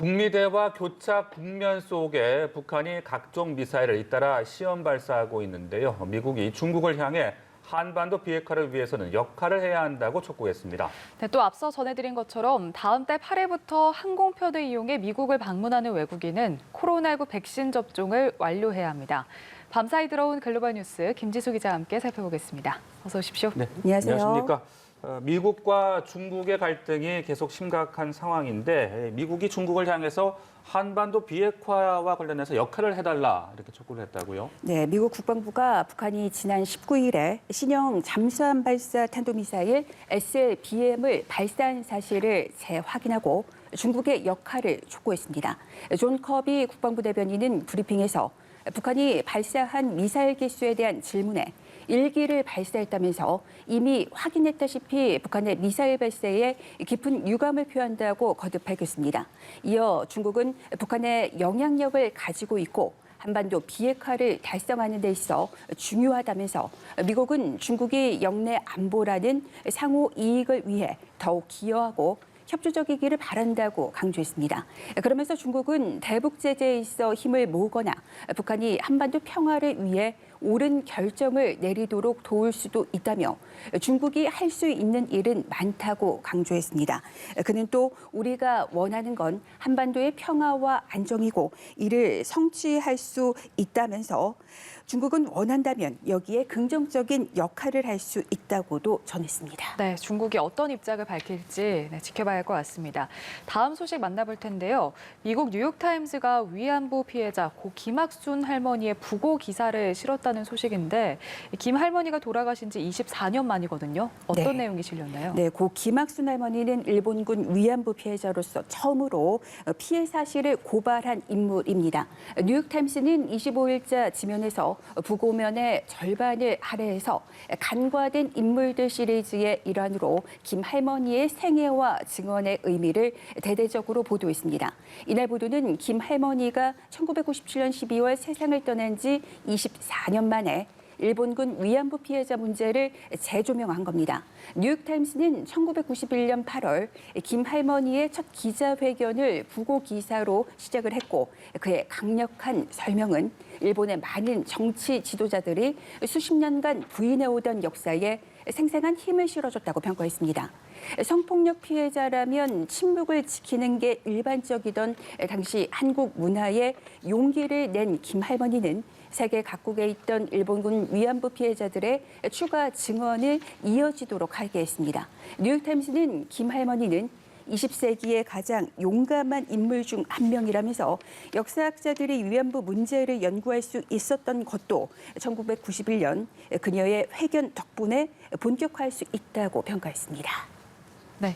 북미 대화 교착 국면 속에 북한이 각종 미사일을 잇따라 시험 발사하고 있는데요. 미국이 중국을 향해 한반도 비핵화를 위해서는 역할을 해야 한다고 촉구했습니다. 네, 또 앞서 전해드린 것처럼 다음 달 8일부터 항공편을 이용해 미국을 방문하는 외국인은 코로나19 백신 접종을 완료해야 합니다. 밤사이 들어온 글로벌 뉴스 김지수 기자와 함께 살펴보겠습니다. 어서 오십시오. 네, 안녕하세요. 안녕하십니까. 미국과 중국의 갈등이 계속 심각한 상황인데 미국이 중국을 향해서 한반도 비핵화와 관련해서 역할을 해달라 이렇게 촉구를 했다고요? 네, 미국 국방부가 북한이 지난 19일에 신형 잠수함 발사 탄도미사일 SLBM을 발사한 사실을 재확인하고 중국의 역할을 촉구했습니다. 존 커비 국방부 대변인은 브리핑에서 북한이 발사한 미사일 개수에 대한 질문에 1기를 발사했다면서 이미 확인했다시피 북한의 미사일 발사에 깊은 유감을 표한다고 거듭 밝혔습니다. 이어 중국은 북한의 영향력을 가지고 있고 한반도 비핵화를 달성하는 데 있어 중요하다면서 미국은 중국이 영내 안보라는 상호 이익을 위해 더욱 기여하고 협조적이기를 바란다고 강조했습니다. 그러면서 중국은 대북 제재에 있어 힘을 모으거나 북한이 한반도 평화를 위해 옳은 결정을 내리도록 도울 수도 있다며 중국이 할 수 있는 일은 많다고 강조했습니다. 그는 또 우리가 원하는 건 한반도의 평화와 안정이고 이를 성취할 수 있다면서 중국은 원한다면 여기에 긍정적인 역할을 할 수 있다고도 전했습니다. 네, 중국이 어떤 입장을 밝힐지 지켜봐야 할 것 같습니다. 다음 소식 만나볼 텐데요. 미국 뉴욕타임스가 위안부 피해자 고 김학순 할머니의 부고 기사를 실었다는 소식인데 김 할머니가 돌아가신 지 24년 만이거든요. 어떤 내용이 실렸나요? 네, 고 김학순 할머니는 일본군 위안부 피해자로서 처음으로 피해 사실을 고발한 인물입니다. 뉴욕타임스는 25일자 지면에서 부고면의 절반을 할애해서 간과된 인물들 시리즈의 일환으로 김 할머니의 생애와 증언의 의미를 대대적으로 보도했습니다. 이날 보도는 김 할머니가 1997년 12월 세상을 떠난 지 24년 만에 일본군 위안부 피해자 문제를 재조명한 겁니다. 뉴욕타임스는 1991년 8월 김 할머니의 첫 기자회견을 부고 기사로 시작을 했고 그의 강력한 설명은 일본의 많은 정치 지도자들이 수십 년간 부인해오던 역사에 생생한 힘을 실어줬다고 평가했습니다. 성폭력 피해자라면 침묵을 지키는 게 일반적이던 당시 한국 문화에 용기를 낸 김 할머니는 세계 각국에 있던 일본군 위안부 피해자들의 추가 증언을 이어지도록 하게 했습니다. 뉴욕타임스는 김 할머니는 20세기의 가장 용감한 인물 중 한 명이라면서 역사학자들이 위안부 문제를 연구할 수 있었던 것도 1991년 그녀의 회견 덕분에 본격화할 수 있다고 평가했습니다. 네.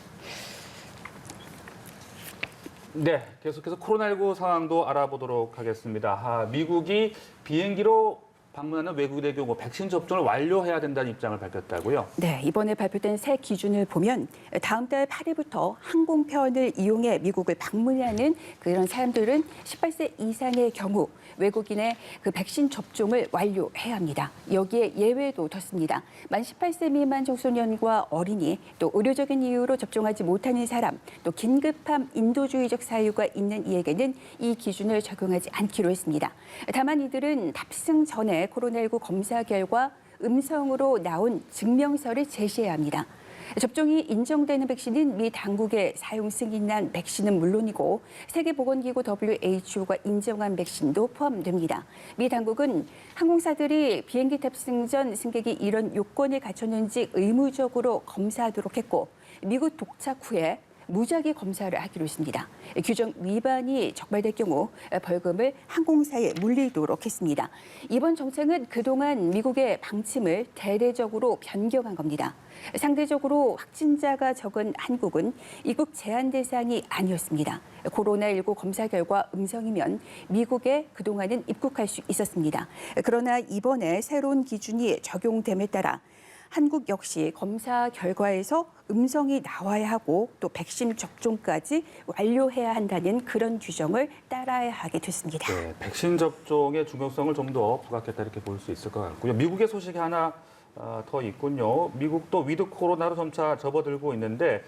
네, 계속해서 코로나19 상황도 알아보도록 하겠습니다. 미국이 비행기로 방문하는 외국인의 경우 백신 접종을 완료해야 된다는 입장을 밝혔다고요? 네, 이번에 발표된 새 기준을 보면 다음 달 8일부터 항공편을 이용해 미국을 방문하는 그런 사람들은 18세 이상의 경우 외국인의 그 백신 접종을 완료해야 합니다. 여기에 예외도 뒀습니다. 만 18세 미만 청소년과 어린이, 또 의료적인 이유로 접종하지 못하는 사람, 또 긴급한 인도주의적 사유가 있는 이에게는 이 기준을 적용하지 않기로 했습니다. 다만 이들은 탑승 전에 코로나19 검사 결과 음성으로 나온 증명서를 제시해야 합니다. 접종이 인정되는 백신은 미 당국의 사용 승인한 백신은 물론이고 세계보건기구 WHO가 인정한 백신도 포함됩니다. 미 당국은 항공사들이 비행기 탑승 전 승객이 이런 요건을 갖췄는지 의무적으로 검사하도록 했고 미국 도착 후에 무작위 검사를 하기로 했습니다. 규정 위반이 적발될 경우 벌금을 항공사에 물리도록 했습니다. 이번 정책은 그동안 미국의 방침을 대대적으로 변경한 겁니다. 상대적으로 확진자가 적은 한국은 입국 제한 대상이 아니었습니다. 코로나19 검사 결과 음성이면 미국에 그동안은 입국할 수 있었습니다. 그러나 이번에 새로운 기준이 적용됨에 따라 한국 역시 검사 결과에서 음성이 나와야 하고 또 백신 접종까지 완료해야 한다는 그런 규정을 따라야 하게 됐습니다. 네, 백신 접종의 중요성을 좀 더 부각했다 이렇게 볼 수 있을 것 같고요. 미국의 소식이 하나 더 있군요. 미국도 위드 코로나로 점차 접어들고 있는데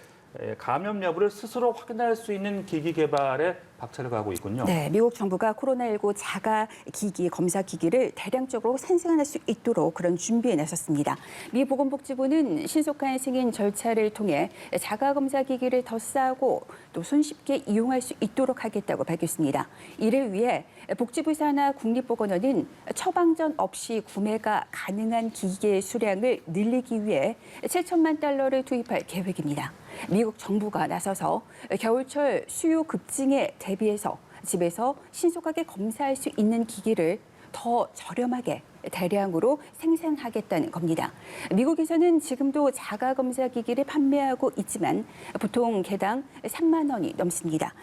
감염 여부를 스스로 확인할 수 있는 기기 개발에 박차를 가하고 있군요. 네, 미국 정부가 코로나19 자가 기기 검사 기기를 대량적으로 생산할 수 있도록 그런 준비에 나섰습니다. 미 보건복지부는 신속한 승인 절차를 통해 자가 검사 기기를 더 싸고 또 손쉽게 이용할 수 있도록 하겠다고 밝혔습니다. 이를 위해 복지부 산하 국립보건원은 처방전 없이 구매가 가능한 기기의 수량을 늘리기 위해 7천만 달러를 투입할 계획입니다. 미국 정부가 나서서 겨울철 수요 급증에 대비해서 집에서 신속하게 검사할 수 있는 기기를 더 저렴하게 대량으로 생산하겠다는 겁니다. 미국에서는 지금도 자가검사 기기를 판매하고 있지만 보통 개당 3만 원이 넘습니다.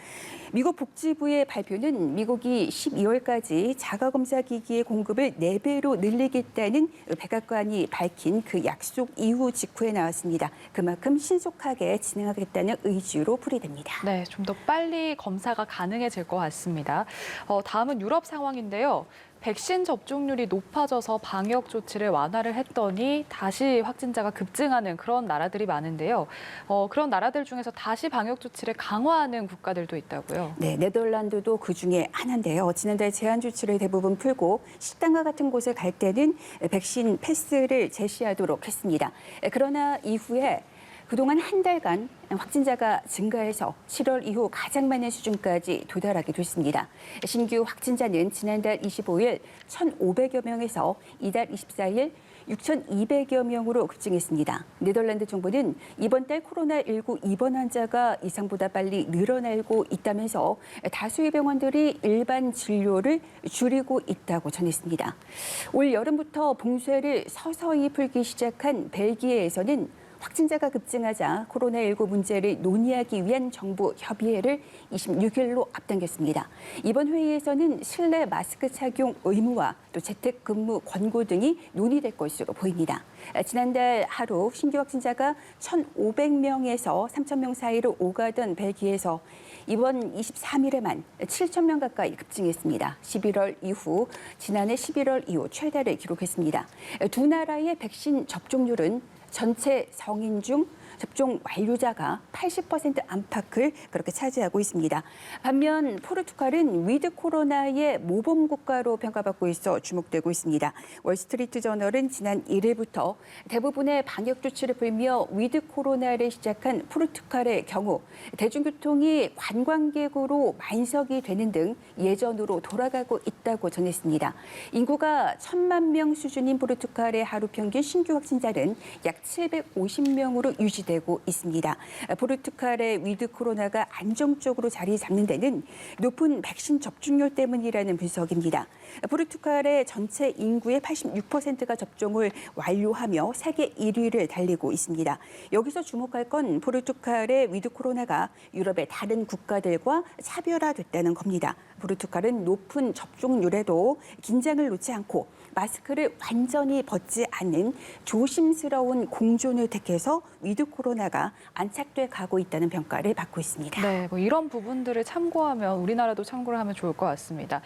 미국 복지부의 발표는 미국이 12월까지 자가검사 기기의 공급을 4배로 늘리겠다는 백악관이 밝힌 그 약속 이후 직후에 나왔습니다. 그만큼 신속하게 진행하겠다는 의지로 풀이됩니다. 네, 좀 더 빨리 검사가 가능해질 것 같습니다. 다음은 유럽 상황인데요. 백신 접종률이 높아져서 방역 조치를 완화를 했더니 다시 확진자가 급증하는 그런 나라들이 많은데요. 그런 나라들 중에서 다시 방역 조치를 강화하는 국가들도 있다고요. 네, 네덜란드도 그중에 하나인데요. 지난달 제한 조치를 대부분 풀고 식당과 같은 곳에 갈 때는 백신 패스를 제시하도록 했습니다. 그러나 이후에 그동안 한 달간 확진자가 증가해서 7월 이후 가장 많은 수준까지 도달하게 됐습니다. 신규 확진자는 지난달 25일 1,500여 명에서 이달 24일 6,200여 명으로 급증했습니다. 네덜란드 정부는 이번 달 코로나19 입원 환자가 예상보다 빨리 늘어나고 있다면서 다수의 병원들이 일반 진료를 줄이고 있다고 전했습니다. 올 여름부터 봉쇄를 서서히 풀기 시작한 벨기에에서는 확진자가 급증하자 코로나19 문제를 논의하기 위한 정부 협의회를 26일로 앞당겼습니다. 이번 회의에서는 실내 마스크 착용 의무와 또 재택근무 권고 등이 논의될 것으로 보입니다. 지난달 하루 신규 확진자가 1,500명에서 3,000명 사이로 오가던 벨기에에서 이번 23일에만 7,000명 가까이 급증했습니다. 11월 이후 지난해 11월 이후 최다를 기록했습니다. 두 나라의 백신 접종률은 전체 성인 중 접종 완료자가 80% 안팎을 그렇게 차지하고 있습니다. 반면 포르투갈은 위드 코로나의 모범 국가로 평가받고 있어 주목되고 있습니다. 월스트리트 저널은 지난 1일부터 대부분의 방역 조치를 풀며 위드 코로나를 시작한 포르투갈의 경우 대중교통이 관광객으로 만석이 되는 등 예전으로 돌아가고 있다고 전했습니다. 인구가 1,000만 명 수준인 포르투갈의 하루 평균 신규 확진자는 약 750명으로 유지되고 있습니다. 포르투갈의 위드 코로나가 안정적으로 자리 잡는 데는 높은 백신 접종률 때문이라는 분석입니다. 포르투갈의 전체 인구의 86%가 접종을 완료하며 세계 1위를 달리고 있습니다. 여기서 주목할 건 포르투갈의 위드 코로나가 유럽의 다른 국가들과 차별화됐다는 겁니다. 포르투갈은 높은 접종률에도 긴장을 놓지 않고 마스크를 완전히 벗지 않는 조심스러운 공존을 택해서 위드 코로나가 안착돼 가고 있다는 평가를 받고 있습니다. 네, 뭐 이런 부분들을 참고하면 우리나라도 참고를 하면 좋을 것 같습니다.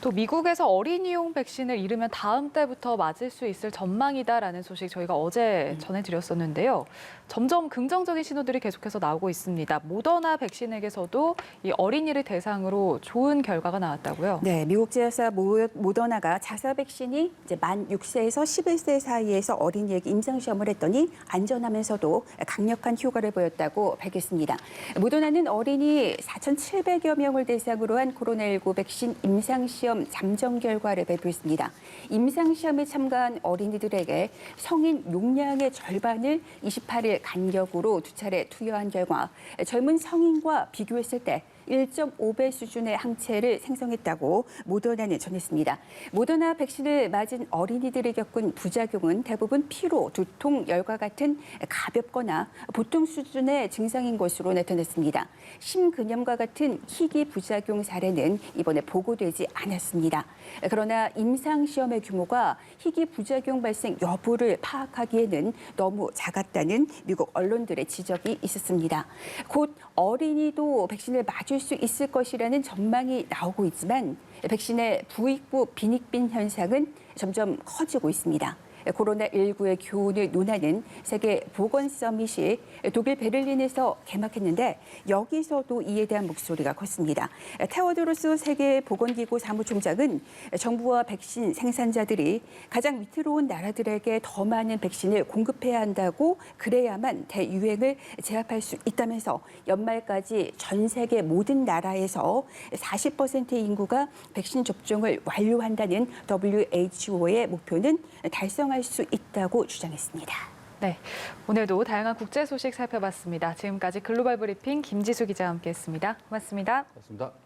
또 미국에서 어린이용 백신을 이르면 다음 달부터 맞을 수 있을 전망이다라는 소식 저희가 어제 전해드렸었는데요. 점점 긍정적인 신호들이 계속해서 나오고 있습니다. 모더나 백신에게서도 이 어린이를 대상으로 좋은 결과가 나왔다고요? 네, 미국 제약사 모더나가 자사 백신이 이제 만 6세에서 11세 사이에서 어린이에게 임상 시험을 했더니 안전하면서도 강력한 효과를 보였다고 밝혔습니다. 모더나는 어린이 4,700여 명을 대상으로 한 코로나19 백신 임상 시험 잠정 결과를 발표했습니다. 임상 시험에 참가한 어린이들에게 성인 용량의 절반을 28일 간격으로 2차례 투여한 결과 젊은 성인과 비교했을 때 1.5배 수준의 항체를 생성했다고 모더나는 전했습니다. 모더나 백신을 맞은 어린이들이 겪은 부작용은 대부분 피로, 두통, 열과 같은 가볍거나 보통 수준의 증상인 것으로 나타났습니다. 심근염과 같은 희귀 부작용 사례는 이번에 보고되지 않았습니다. 그러나 임상시험의 규모가 희귀 부작용 발생 여부를 파악하기에는 너무 작았다는 미국 언론들의 지적이 있었습니다. 곧 어린이도 백신을 맞을 수 있을 것이라는 전망이 나오고 있지만 백신의 부익부 빈익빈 현상은 점점 커지고 있습니다. 코로나19의 교훈을 논하는 세계 보건 서밋이 독일 베를린에서 개막했는데 여기서도 이에 대한 목소리가 컸습니다. 테오드로스 세계 보건기구 사무총장은 정부와 백신 생산자들이 가장 위태로운 나라들에게 더 많은 백신을 공급해야 한다고 그래야만 대유행을 제압할 수 있다면서 연말까지 전 세계 모든 나라에서 40%의 인구가 백신 접종을 완료한다는 WHO의 목표는 달성할 수 있다고 주장했습니다. 네, 오늘도 다양한 국제 소식 살펴봤습니다. 지금까지 글로벌 브리핑 김지수 기자와 함께했습니다. 고맙습니다. 고맙습니다.